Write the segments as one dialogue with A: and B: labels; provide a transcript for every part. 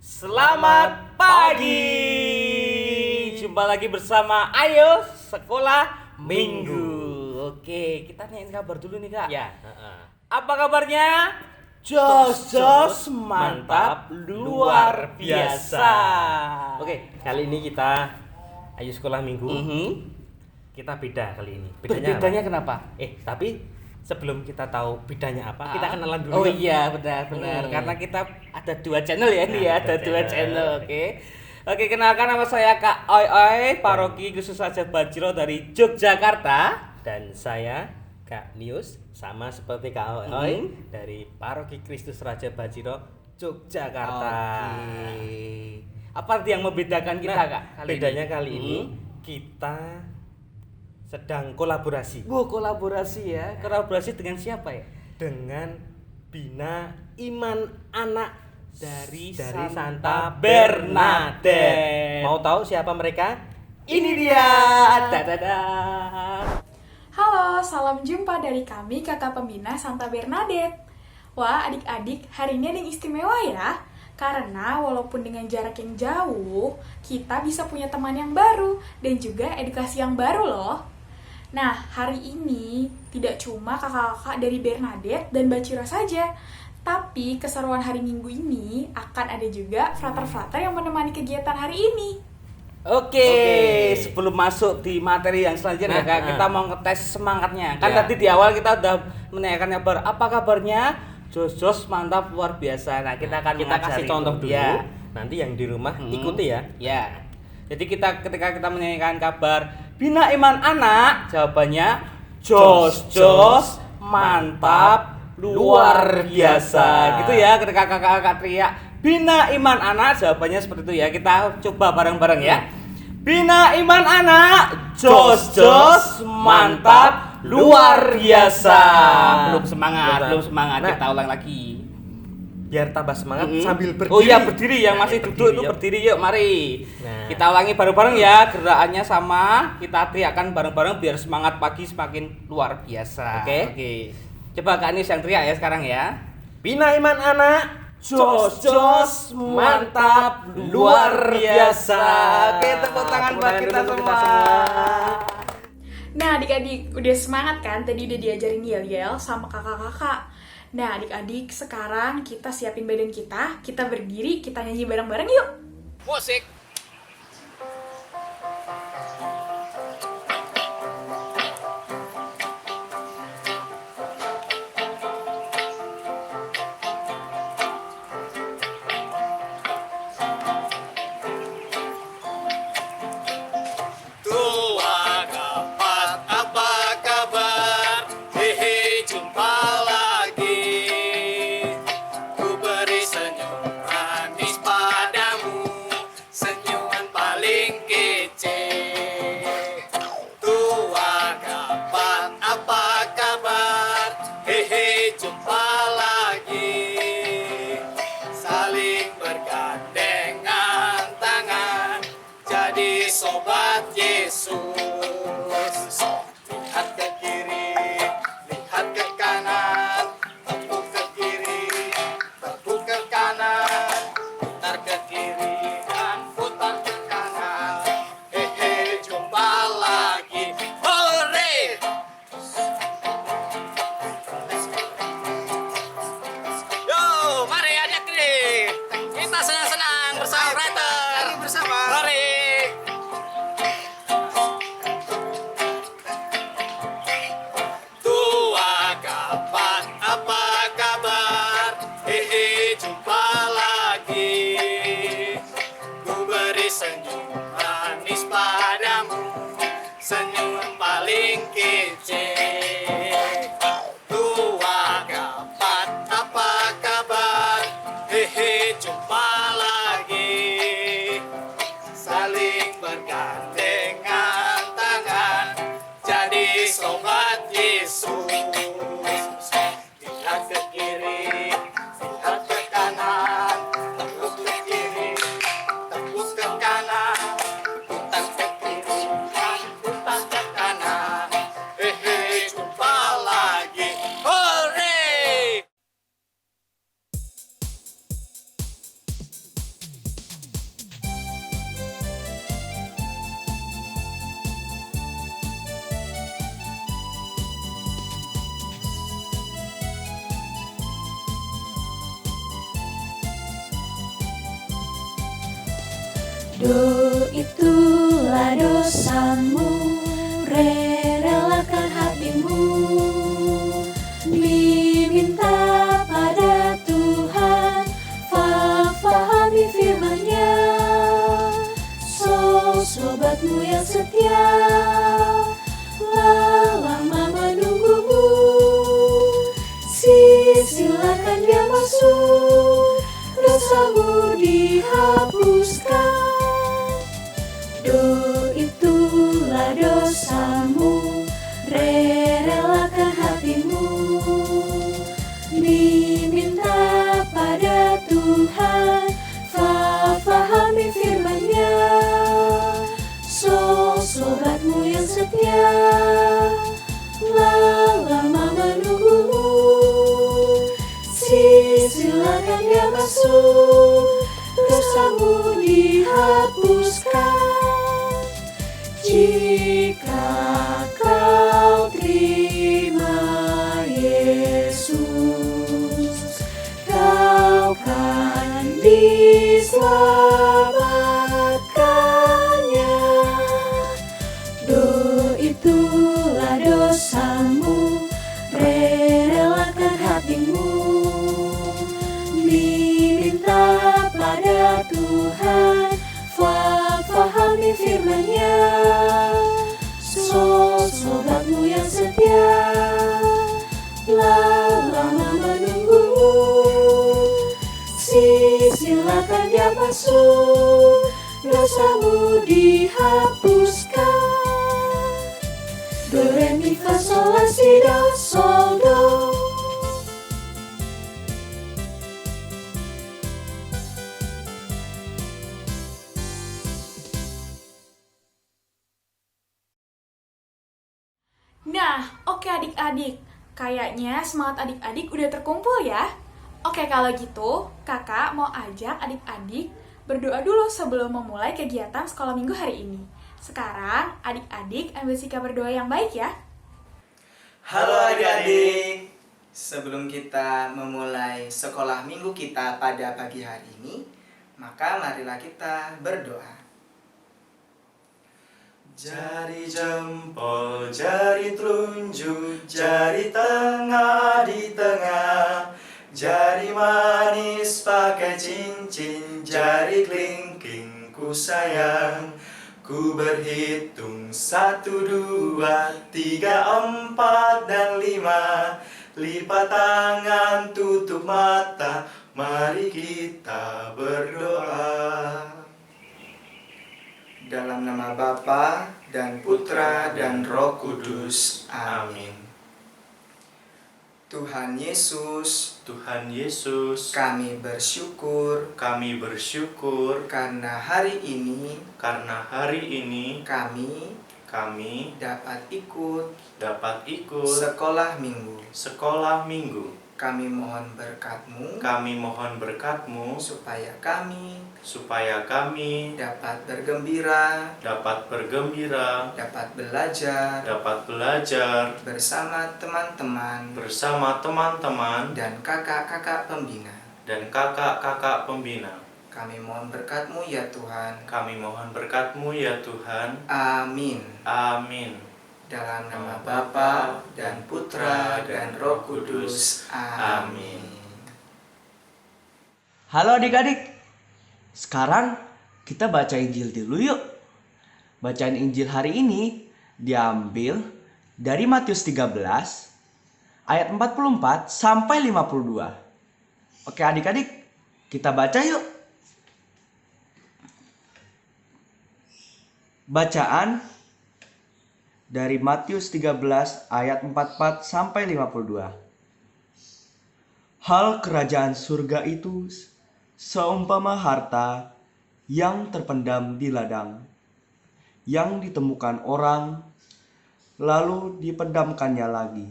A: Selamat pagi. Jumpa lagi bersama Ayo Sekolah Minggu. Oke, kita nanyain kabar dulu nih Kak.
B: Ya.
A: Apa kabarnya? Jos mantap luar biasa.
B: Oke, kali ini kita Ayo Sekolah Minggu. Kita beda kali ini.
A: Bedanya kenapa?
B: Tapi sebelum kita tahu bedanya apa, kita kenalan dulu.
A: Oh iya, benar. Karena kita ada dua channel ya ini ya, ada dua channel. Oke, kenalkan nama saya Kak Oi, Paroki Kristus Raja Bajiro dari Yogyakarta.
B: Dan saya Kak Nius, sama seperti Kak Oi dari Paroki Kristus Raja Bajiro Yogyakarta.
A: Oke. Apa yang membedakan kita Kak?
B: Bedanya kali ini kita sedang kolaborasi.
A: Kolaborasi ya. Kolaborasi dengan siapa ya?
B: Dengan Bina Iman Anak dari
A: Santa Bernadette.
B: Mau tahu siapa mereka?
A: Ini dia.
C: Halo, salam jumpa dari kami Kakak Pembina Santa Bernadette. Wah, adik-adik, hari ini ada yang istimewa ya. Karena walaupun dengan jarak yang jauh, kita bisa punya teman yang baru dan juga edukasi yang baru loh. Nah, hari ini tidak cuma kakak-kakak dari Bernadette dan Bacira saja, tapi keseruan hari Minggu ini akan ada juga frater-frater yang menemani kegiatan hari ini.
A: Oke, sebelum masuk di materi yang selanjutnya Kak, kita mau ngetes semangatnya. Kan tadi di awal kita udah menanyakan kabar, apa kabarnya? Jos mantap luar biasa. Nah, kita
B: kasih contoh dulu.
A: Ya.
B: Nanti yang di rumah ikuti ya.
A: Ya. Jadi ketika kita menanyakan kabar Bina Iman Anak, jawabannya jos mantap luar biasa. Gitu ya, ketika kakak-kakak teriak Bina Iman Anak, jawabannya seperti itu ya. Kita coba bareng-bareng ya. Bina Iman Anak, jos mantap luar biasa. Belum semangat.
B: Nah,
A: Kita ulang lagi.
B: Biar tambah semangat sambil berdiri.
A: Oh iya, berdiri, yang masih duduk itu berdiri yuk, mari.
B: Nah.
A: Kita ulangi bareng-bareng ya, gerakannya sama. Kita teriakkan bareng-bareng biar semangat pagi semakin luar biasa.
B: Oke.
A: Coba Kak Anies yang teriak ya sekarang ya.
B: Bina Iman Anak, jos mantap luar biasa.
A: Oke, tepuk tangan buat kita
B: dulu
A: semua.
C: Nah, adik-adik, udah semangat kan? Tadi udah diajarin yel-yel sama kakak-kakak. Nah, adik-adik, sekarang kita siapin badan kita berdiri, kita nyanyi bareng-bareng yuk.
A: Musik.
D: Sobat Yesus, lihat ke kiri, lihat ke kanan, tepuk ke kiri, tepuk ke kanan, putar ke kiri dan putar ke kanan. Hehe, jumpa lagi, hore! Yo, mari adik-adik, kita senang-senang bersama Frater. Bersama. Mari. Senyum manis padamu, senyum paling kece. Tua kapan, apa kabar? Hehe, jumpa lagi. Saling bergandengan tangan, jadi sobat Yesus. Lihat ke kiri, lihat ke kanan, tepuk ke kiri, tepuk ke kanan, putar ke kiri, putar ke kanan. Hehe, jumpa lagi. Hore!
E: itulah dosamu, relakan hatimu, diminta pada Tuhan, fahami firman-Nya. Sobatmu yang setia, lama menunggumu, silakan dia masuk, dosamu dihapuskan. Itulah dosamu, relakan hatimu, diminta pada Tuhan, fahami firman-Nya. Sobatmu yang setia, lama menunggumu, silakan dia masuk, dosamu dihapuskan. Jika kau terima Yesus, kau kan diselamatkannya. Itulah dosamu, relakan hatimu, diminta pada Tuhan, fahami firman-Nya. Sobatmu yang setia, lama menunggumu, silakan dia masuk, dosamu dihapuskan. Do, re, mi, fa, sol, la, si, do, sol, do.
C: Nah, oke adik-adik. Kayaknya semangat adik-adik udah terkumpul ya. Oke, kalau gitu, kakak mau ajak adik-adik berdoa dulu sebelum memulai kegiatan sekolah minggu hari ini. Sekarang, adik-adik ambil sikap berdoa yang baik ya.
D: Halo adik-adik, sebelum kita memulai sekolah minggu kita pada pagi hari ini, maka marilah kita berdoa. Jari jempol, jari telunjuk, jari tengah di tengah, jari manis pakai cincin, jari kelingking ku sayang. Ku berhitung 1, 2, 3, 4, dan 5. Lipat tangan, tutup mata, mari kita berdoa. Dalam nama Bapa dan Putra dan Roh Kudus. Amin. Tuhan Yesus, kami bersyukur karena hari ini kami dapat ikut sekolah minggu. Kami mohon berkat-Mu supaya kami dapat bergembira, dapat belajar bersama teman-teman dan kakak-kakak pembina. Kami mohon berkat-Mu ya Tuhan. Amin. Dalam nama Bapa dan Putra dan Roh Kudus. Amin.
F: Halo adik-adik, sekarang kita baca Injil dulu yuk. Bacaan Injil hari ini diambil dari Matius 13 ayat 44 sampai 52. Oke adik-adik, kita baca yuk. Bacaan dari Matius 13 ayat 44 sampai 52. Hal kerajaan surga itu seumpama harta yang terpendam di ladang, yang ditemukan orang, lalu dipendamkannya lagi.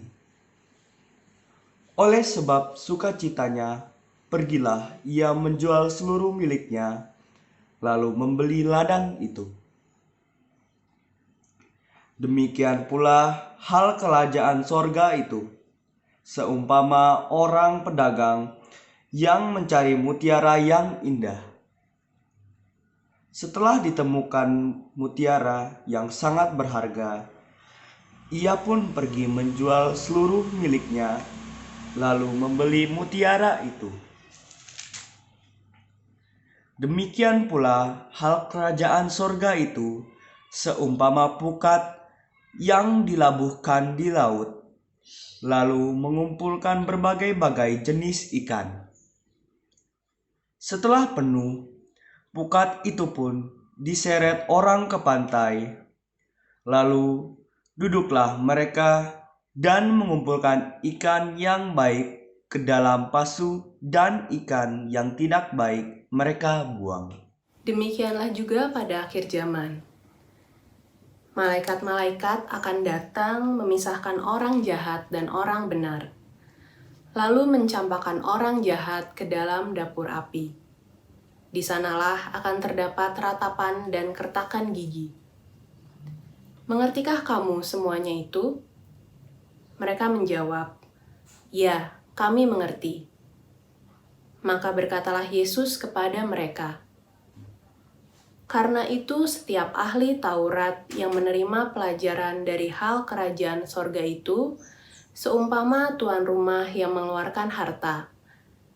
F: Oleh sebab sukacitanya, pergilah ia menjual seluruh miliknya, lalu membeli ladang itu. Demikian pula hal kerajaan sorga itu, seumpama orang pedagang yang mencari mutiara yang indah. Setelah ditemukan mutiara yang sangat berharga, ia pun pergi menjual seluruh miliknya, lalu membeli mutiara itu. Demikian pula hal kerajaan sorga itu, seumpama pukat yang dilabuhkan di laut, lalu mengumpulkan berbagai-bagai jenis ikan. Setelah penuh, pukat itu pun diseret orang ke pantai, lalu duduklah mereka dan mengumpulkan ikan yang baik ke dalam pasu, dan ikan yang tidak baik mereka buang.
G: Demikianlah juga pada akhir zaman. Malaikat-malaikat akan datang memisahkan orang jahat dan orang benar, lalu mencampakkan orang jahat ke dalam dapur api. Di sanalah akan terdapat ratapan dan kertakan gigi. Mengertikah kamu semuanya itu? Mereka menjawab, "Ya, kami mengerti." Maka berkatalah Yesus kepada mereka, "Karena itu setiap ahli Taurat yang menerima pelajaran dari hal kerajaan sorga itu, seumpama tuan rumah yang mengeluarkan harta,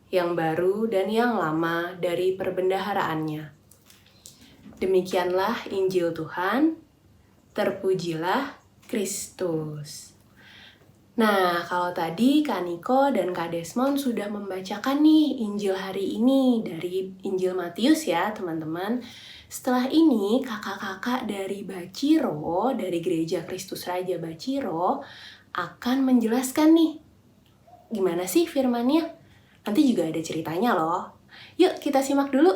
G: yang baru dan yang lama dari perbendaharaannya." Demikianlah Injil Tuhan, terpujilah Kristus. Nah, kalau tadi Kak Niko dan Kak Desmond sudah membacakan nih Injil hari ini dari Injil Matius ya, teman-teman. Setelah ini, kakak-kakak dari Baciro, dari Gereja Kristus Raja Baciro, akan menjelaskan nih, gimana sih firmannya? Nanti juga ada ceritanya loh. Yuk, kita simak dulu.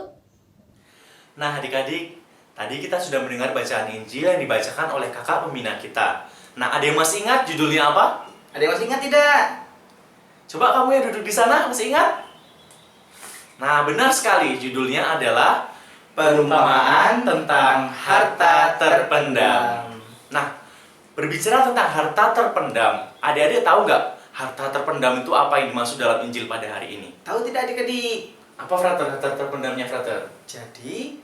H: Nah, adik-adik, tadi kita sudah mendengar bacaan Injil yang dibacakan oleh kakak pembina kita. Nah, ada yang masih ingat judulnya apa?
I: Ada yang masih ingat tidak?
H: Coba kamu yang duduk di sana, masih ingat? Nah, benar sekali, judulnya adalah Perumpamaan tentang Harta Terpendam. Nah, berbicara tentang harta terpendam, adik-adik tahu nggak harta terpendam itu apa yang dimaksud dalam Injil pada hari ini?
I: Tahu tidak adik-adik?
H: Apa, Frater, harta terpendamnya, Frater?
I: Jadi,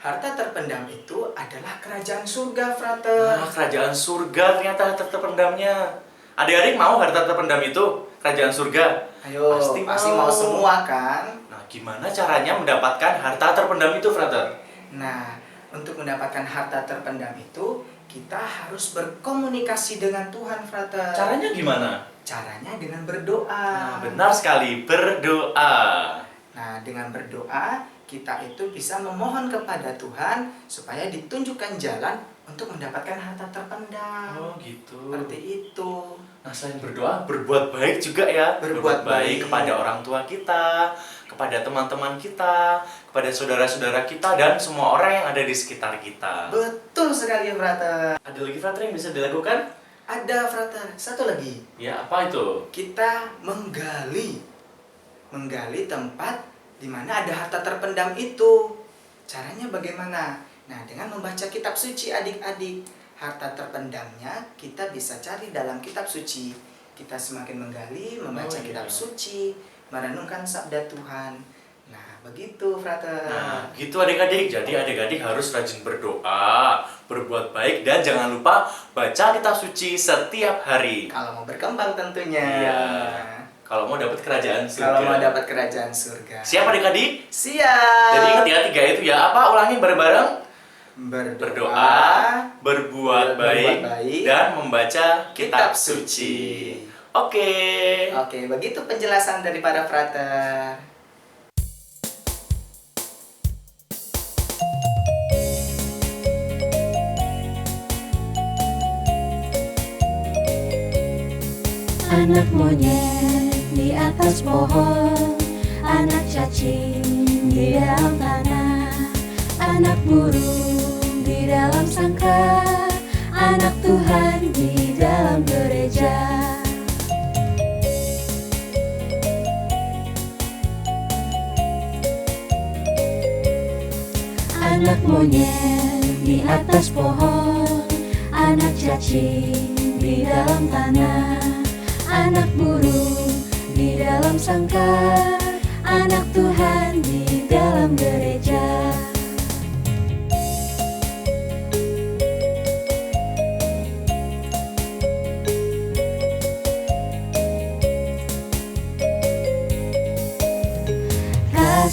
I: harta terpendam itu adalah kerajaan surga, Frater.
H: Nah, kerajaan surga ternyata harta terpendamnya. Adik-adik mau harta terpendam itu, kerajaan surga?
I: Ayo, pasti mau semua kan?
H: Nah, gimana caranya mendapatkan harta terpendam itu, Frater?
I: Nah, untuk mendapatkan harta terpendam itu, kita harus berkomunikasi dengan Tuhan, Frater.
H: Caranya gimana?
I: Caranya dengan berdoa.
H: Nah, benar sekali, berdoa.
I: Nah, dengan berdoa, kita itu bisa memohon kepada Tuhan supaya ditunjukkan jalan untuk mendapatkan harta terpendam.
H: Oh, gitu.
I: Seperti itu.
H: Nah, selain berdoa, berbuat baik juga ya.
I: Berbuat baik
H: kepada orang tua kita, kepada teman-teman kita, kepada saudara-saudara kita, dan semua orang yang ada di sekitar kita.
I: Betul sekali, Frater.
H: Ada lagi, Frater, yang bisa dilakukan?
I: Ada, Frater. Satu lagi.
H: Ya, apa itu?
I: Kita menggali tempat di mana ada harta terpendam itu. Caranya bagaimana? Nah, dengan membaca kitab suci, adik-adik, harta terpendamnya kita bisa cari dalam kitab suci. Kita semakin menggali, membaca kitab suci, merenungkan sabda Tuhan. Nah, begitu, Frater.
H: Nah, gitu adik-adik. Jadi adik-adik harus rajin berdoa, berbuat baik, dan jangan lupa baca kitab suci setiap hari.
I: Kalau mau berkembang tentunya.
H: Iya. Kalau mau dapat kerajaan surga.
I: Kalau mau dapat kerajaan surga.
H: Siap adik-adik?
I: Siap.
H: Jadi ingat ya, 3 itu ya. Apa? Ulangi bareng-bareng.
I: Berdoa,
H: berbuat baik, dan membaca kitab suci. Oke.
I: Oke, begitu penjelasan daripada Frater.
E: Anak monyet di atas pohon, anak cacing di dalam tanah, anak burung di dalam sangkar, anak Tuhan di dalam gereja. Anak monyet di atas pohon, anak cacing di dalam tanah, anak burung di dalam sangkar, anak Tuhan di dalam gereja.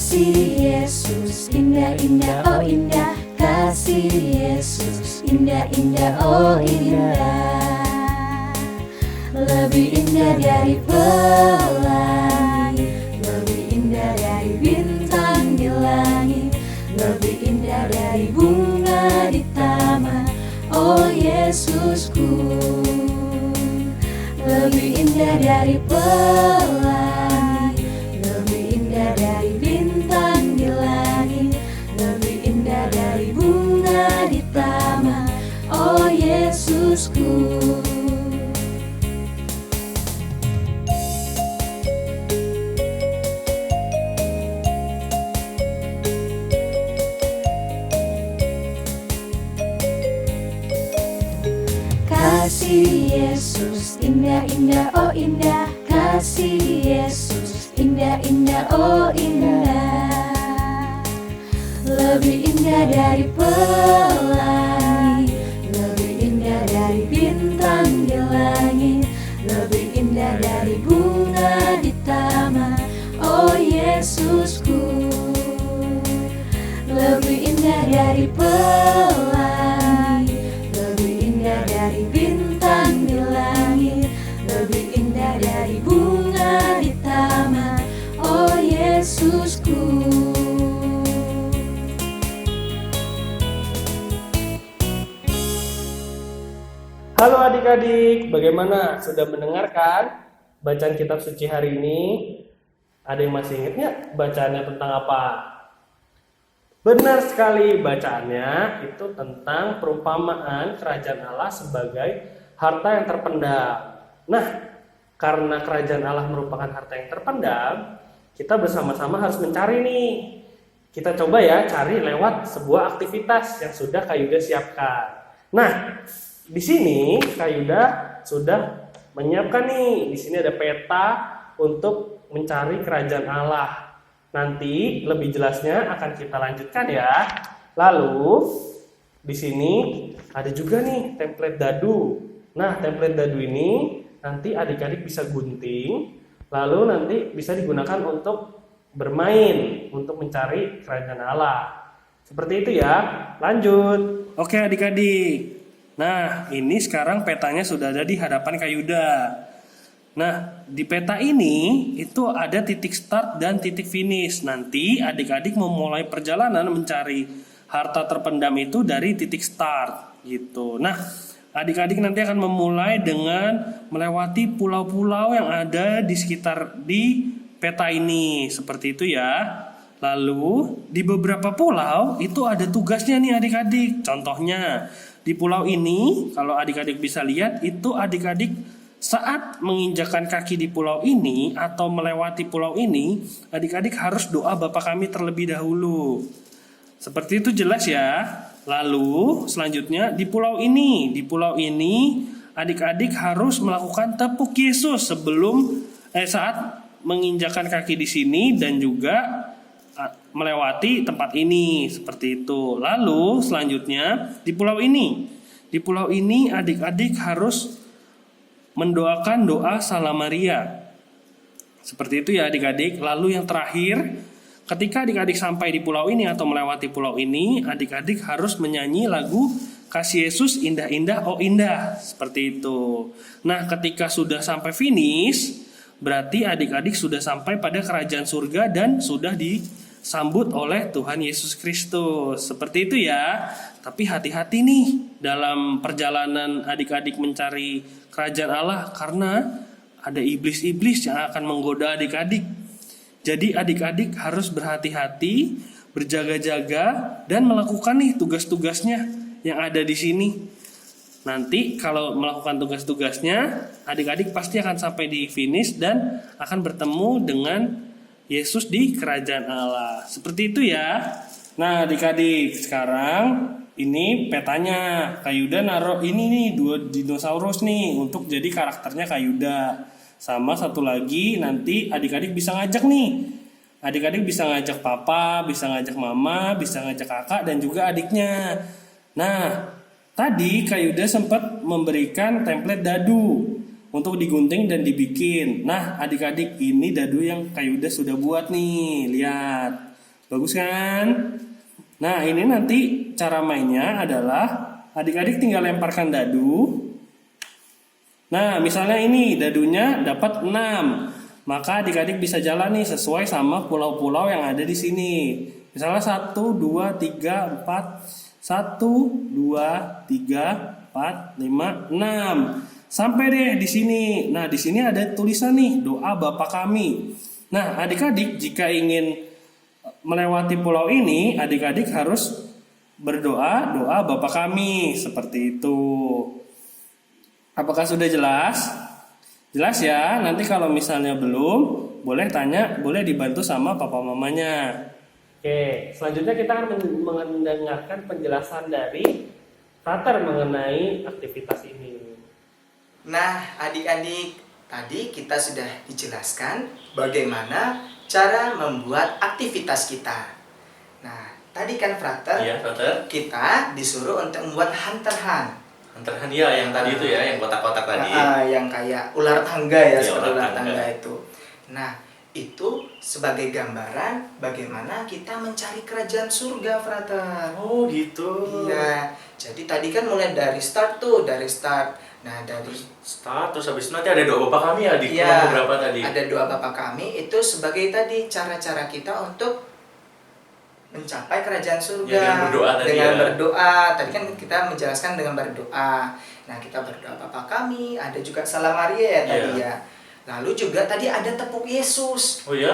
E: kasih Yesus indah-indah, oh indah. Kasih Yesus indah-indah, oh indah. Lebih indah dari pelangi, lebih indah dari bintang di langit, lebih indah dari bunga di taman, oh Yesusku. Lebih indah dari pelangi, lebih indah dari bintang di langit, lebih indah dari bunga di taman, oh Yesusku. Kasih Yesus indah-indah, oh indah. Kasih Yesus indah-indah, oh indah. Lebih indah dari pelangi, lebih indah dari bintang di langit, lebih indah dari bunga di taman, oh Yesusku. Lebih indah dari pelangi, lebih indah dari bintang di langit, lebih indah dari bunga di taman, oh Yesusku.
B: Halo adik-adik, bagaimana? Sudah mendengarkan bacaan kitab suci hari ini? Ada yang masih ingat nggak bacaannya tentang apa? Benar sekali, bacaannya itu tentang perumpamaan kerajaan Allah sebagai harta yang terpendam. Nah, karena kerajaan Allah merupakan harta yang terpendam, kita bersama-sama harus mencari nih. Kita coba ya cari lewat sebuah aktivitas yang sudah Kak Yuda siapkan. Nah, di sini Kak Yuda sudah menyiapkan nih. Di sini ada peta untuk mencari kerajaan Allah. Nanti lebih jelasnya akan kita lanjutkan ya. Lalu di sini ada juga nih template dadu. Nah, template dadu ini nanti adik-adik bisa gunting, lalu nanti bisa digunakan untuk bermain, untuk mencari kerajaan Allah. Seperti itu ya. Lanjut. Oke adik-adik. Nah, ini sekarang petanya sudah ada di hadapan Kak Yuda. Nah, di peta ini itu ada titik start dan titik finish. Nanti adik-adik memulai perjalanan mencari harta terpendam itu dari titik start gitu. Nah, adik-adik nanti akan memulai dengan melewati pulau-pulau yang ada di sekitar di peta ini. Seperti itu ya. Lalu di beberapa pulau itu ada tugasnya nih adik-adik. Contohnya di pulau ini, kalau adik-adik bisa lihat, itu adik-adik saat menginjakan kaki di pulau ini atau melewati pulau ini, adik-adik harus doa Bapa Kami terlebih dahulu. Seperti itu jelas ya. Lalu selanjutnya di pulau ini adik-adik harus melakukan tepuk Yesus sebelum saat menginjakan kaki di sini dan juga melewati tempat ini, seperti itu. Lalu selanjutnya di pulau ini adik-adik harus mendoakan doa Salam Maria. Seperti itu ya adik-adik. Lalu yang terakhir, ketika adik-adik sampai di pulau ini atau melewati pulau ini, adik-adik harus menyanyi lagu Kasih Yesus indah-indah, oh indah. Seperti itu. Nah, ketika sudah sampai finish, berarti adik-adik sudah sampai pada kerajaan surga dan sudah disambut oleh Tuhan Yesus Kristus. Seperti itu ya. Tapi hati-hati nih dalam perjalanan adik-adik mencari kerajaan Allah, karena ada iblis-iblis yang akan menggoda adik-adik. Jadi adik-adik harus berhati-hati, berjaga-jaga, dan melakukan nih tugas-tugasnya yang ada di sini. Nanti kalau melakukan tugas-tugasnya, adik-adik pasti akan sampai di finish dan akan bertemu dengan Yesus di kerajaan Allah. Seperti itu ya. Nah adik-adik, sekarang ini petanya. Kak Yuda naruh ini nih 2 dinosaurus nih untuk jadi karakternya Kak Yuda. Sama satu lagi nanti adik-adik bisa ngajak nih. Adik-adik bisa ngajak papa, bisa ngajak mama, bisa ngajak kakak dan juga adiknya. Nah, tadi Kak Yuda sempat memberikan template dadu untuk digunting dan dibikin. Nah, adik-adik ini dadu yang Kak Yuda sudah buat nih. Lihat. Bagus kan? Nah, ini nanti cara mainnya adalah adik-adik tinggal lemparkan dadu. Nah, misalnya ini dadunya dapat 6. Maka adik-adik bisa jalan nih sesuai sama pulau-pulau yang ada di sini. Misalnya 1, 2, 3, 4. 1, 2, 3, 4, 5, 6. Sampai deh di sini. Nah, di sini ada tulisan nih, doa Bapa kami. Nah, adik-adik jika ingin melewati pulau ini, adik-adik harus berdoa doa Bapa kami seperti itu. Apakah sudah jelas? Jelas ya, nanti kalau misalnya belum, boleh tanya, boleh dibantu sama papa mamanya. Oke, selanjutnya kita akan mendengarkan penjelasan dari Frater mengenai aktivitas ini.
I: Nah, adik-adik, tadi kita sudah dijelaskan bagaimana cara membuat aktivitas kita. Nah, tadi kan Frater,
H: Iya, Frater.
I: kita disuruh untuk membuat hunter-hunt.
H: Hunter-hunt ya, yang tadi itu ya, yang kotak-kotak tadi.
I: Yang kayak ular tangga ya,
H: Iya,
I: seperti
H: ular
I: ular tangga
H: tangga.
I: itu. Nah, itu sebagai gambaran bagaimana kita mencari kerajaan surga, Frater.
H: Oh, gitu.
I: Iya, jadi tadi kan mulai dari start tuh, dari start. Nah, dari
H: Start, terus habis itu nanti ada doa Bapa kami ya di
I: Iya,
H: beberapa tadi.
I: ada doa Bapa kami itu sebagai tadi cara-cara kita untuk mencapai kerajaan surga.
H: Ya, dengan berdoa tadi
I: Dengan
H: ya.
I: berdoa. Tadi kan kita menjelaskan dengan berdoa. Nah, kita berdoa Bapa kami, ada juga Salam Maria ya tadi
H: Iya.
I: ya. Lalu juga tadi ada tepuk Yesus.
H: Oh ya?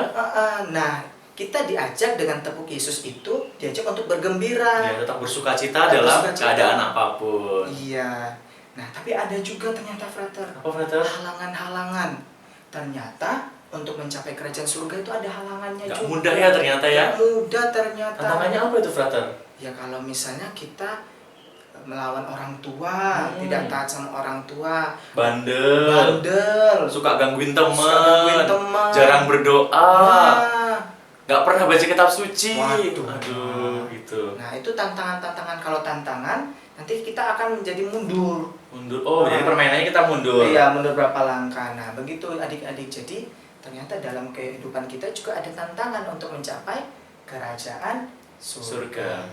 I: Nah, kita diajak dengan tepuk Yesus itu diajak untuk bergembira.
H: Ya, tetap bersuka cita dalam
I: Bersukacita.
H: keadaan apapun.
I: Iya. Nah, tapi ada juga ternyata Frater
H: Apa, Frater?
I: halangan-halangan. Ternyata untuk mencapai kerajaan surga itu ada halangannya
H: Nggak
I: juga.
H: mudah ya ternyata ya.
I: Nggak mudah ternyata.
H: Tantangannya apa itu, Frater?
I: Ya kalau misalnya kita melawan orang tua, tidak taat sama orang tua, bandel,
H: suka gangguin teman,
I: gangguin teman,
H: jarang berdoa,
I: Nah,
H: nggak pernah baca kitab suci.
I: Waduh.
H: Aduh, gitu.
I: nah itu tantangan-tantangan. Kalau tantangan nanti kita akan menjadi mundur.
H: Mundur. Oh, jadi permainannya kita mundur.
I: Iya, mundur berapa langkah. Nah, begitu adik-adik. Jadi, ternyata dalam kehidupan kita juga ada tantangan untuk mencapai kerajaan surga.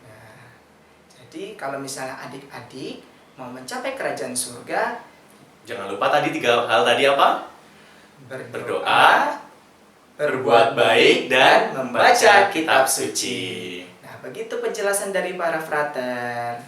I: Nah, jadi kalau misalnya adik-adik mau mencapai kerajaan surga,
H: Jangan lupa tadi 3 hal tadi apa?
I: berdoa,
H: Berbuat baik dan membaca kitab suci.
I: Nah, begitu penjelasan dari para frater.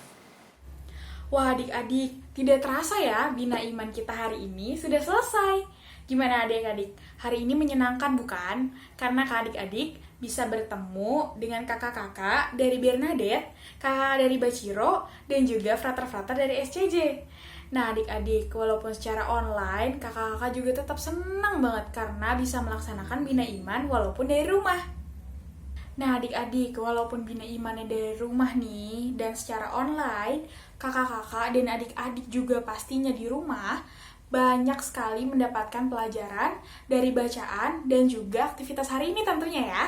C: Wah adik-adik, tidak terasa ya Bina Iman kita hari ini sudah selesai. Gimana adik-adik? Hari ini menyenangkan bukan? Karena adik-adik bisa bertemu dengan kakak-kakak dari Bernadette, kakak dari Baciro, dan juga frater-frater dari SCJ. Nah adik-adik, walaupun secara online, kakak-kakak juga tetap senang banget karena bisa melaksanakan Bina Iman walaupun dari rumah. Nah adik-adik, walaupun Bina Imannya dari rumah nih, dan secara online, kakak-kakak dan adik-adik juga pastinya di rumah, banyak sekali mendapatkan pelajaran dari bacaan dan juga aktivitas hari ini tentunya ya.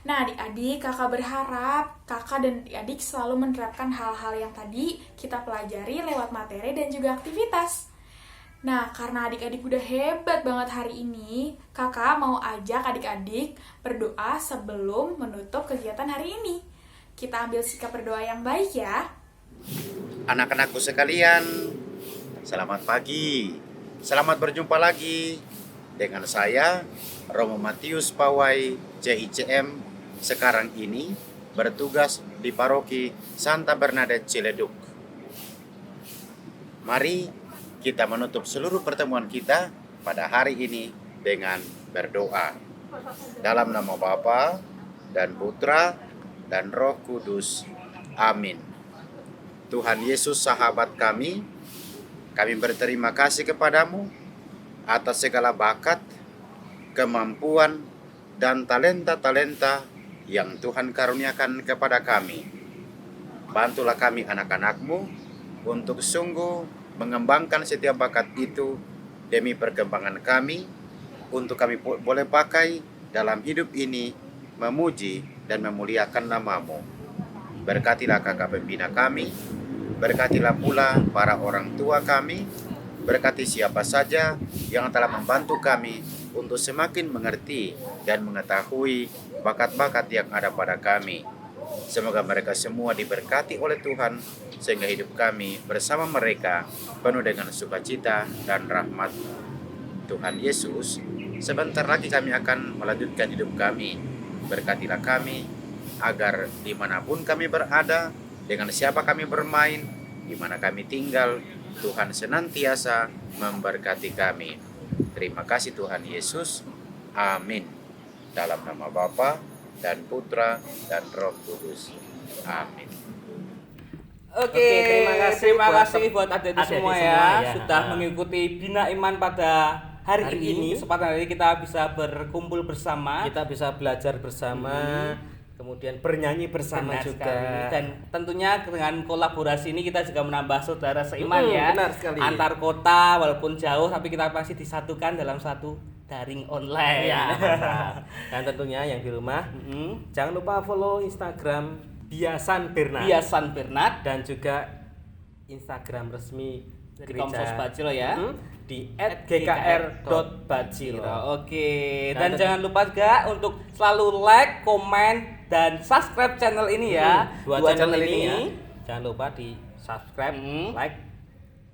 C: Nah adik-adik, kakak berharap kakak dan adik-adik selalu menerapkan hal-hal yang tadi kita pelajari lewat materi dan juga aktivitas. Nah, karena adik-adik udah hebat banget hari ini, kakak mau ajak adik-adik berdoa sebelum menutup kegiatan hari ini. Kita ambil sikap berdoa yang baik ya.
J: Anak-anakku sekalian, selamat pagi. Selamat berjumpa lagi dengan saya, Romo Matius Pawai, CICM, sekarang ini bertugas di Paroki Santa Bernadette Ciledug. Mari kita menutup seluruh pertemuan kita pada hari ini dengan berdoa. Dalam nama Bapa dan Putra dan Roh Kudus. Amin. Tuhan Yesus sahabat kami berterima kasih kepadamu atas segala bakat, kemampuan, dan talenta-talenta yang Tuhan karuniakan kepada kami. Bantulah kami anak-anak-Mu untuk sungguh mengembangkan setiap bakat itu demi perkembangan kami, untuk kami boleh pakai dalam hidup ini, memuji dan memuliakan nama-Mu. Berkatilah kakak pembina kami, berkatilah pula para orang tua kami, berkati siapa saja yang telah membantu kami untuk semakin mengerti dan mengetahui bakat-bakat yang ada pada kami. Semoga mereka semua diberkati oleh Tuhan, sehingga hidup kami bersama mereka penuh dengan sukacita dan rahmat. Tuhan Yesus, sebentar lagi kami akan melanjutkan hidup kami. Berkatilah kami, agar dimanapun kami berada, dengan siapa kami bermain, di mana kami tinggal, Tuhan senantiasa memberkati kami. Terima kasih Tuhan Yesus. Amin. Dalam nama Bapa dan Putra dan Roh Kudus. Amin.
A: Oke, terima kasih buat adik-adik semua ya, sudah
B: Nah.
A: mengikuti Bina Iman pada hari ini. Kesempatan hari ini kita bisa berkumpul bersama.
B: Kita bisa belajar bersama, kemudian bernyanyi bersama
A: Benar
B: juga.
A: sekali. Dan tentunya dengan kolaborasi ini kita juga menambah saudara seiman ya.
B: Benar sekali.
A: Antar kota walaupun jauh tapi kita masih disatukan dalam satu daring online.
B: Ya, mantap. Dan tentunya yang di rumah, jangan lupa follow Instagram Biasan Bernard.
A: Biasan Bernard
B: Dan juga Instagram resmi
A: dari Komsos Bacilo ya.
B: Di @gkr.bacilo.
A: Oke,
B: Dan
A: dan jangan lupa juga untuk selalu like, komen, dan subscribe channel ini ya.
B: Dua channel ini ya. Jangan lupa di subscribe, like,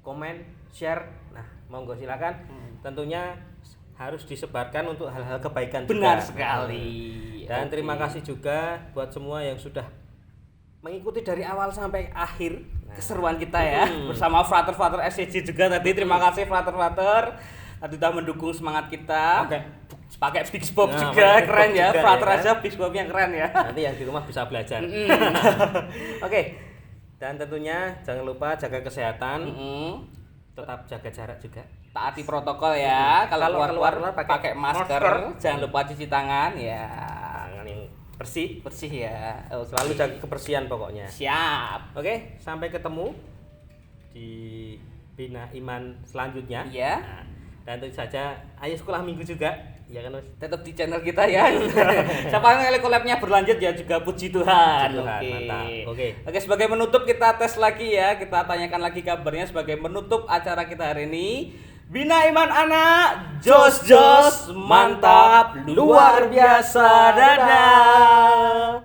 B: komen, share. Nah, monggo silakan. Tentunya harus disebarkan untuk hal-hal kebaikan
A: Benar
B: juga.
A: sekali.
B: Dan
A: Oke.
B: terima kasih juga buat semua yang sudah mengikuti dari awal sampai akhir.
A: Keseruan kita ya bersama frater-frater SCG juga tadi. Terima kasih frater-frater tadi sudah mendukung semangat kita. Pakai Big Bob
B: Nah,
A: juga
B: pakai Big
A: keren
B: Bob
A: ya.
B: juga
A: Frater
B: ya kan?
A: aja Big Bob yang keren ya.
B: Nanti yang di rumah bisa belajar. Oke. Dan tentunya jangan lupa jaga kesehatan. Tetap jaga jarak juga.
A: Taati protokol ya. Kalau keluar pakai masker.
B: masker.
A: Jangan lupa cuci tangan ya.
B: Tangan yang bersih.
A: Bersih ya. Oke.
B: Selalu jaga kebersihan pokoknya.
A: Siap.
B: Oke, sampai ketemu di Bina Iman selanjutnya.
A: Iya.
B: Nah, dan tentu saja ayo sekolah minggu juga. Ya kan, Mas?
A: Tetap di channel kita ya. Siapa yang collab-nya berlanjut ya juga puji Tuhan.
B: Puji Tuhan,
A: Oke.
B: mantap. Oke.
A: Oke, sebagai menutup kita tes lagi ya. Kita tanyakan lagi kabarnya sebagai menutup acara kita hari ini. Bina Iman Anak, jos mantap, luar biasa. Dadah.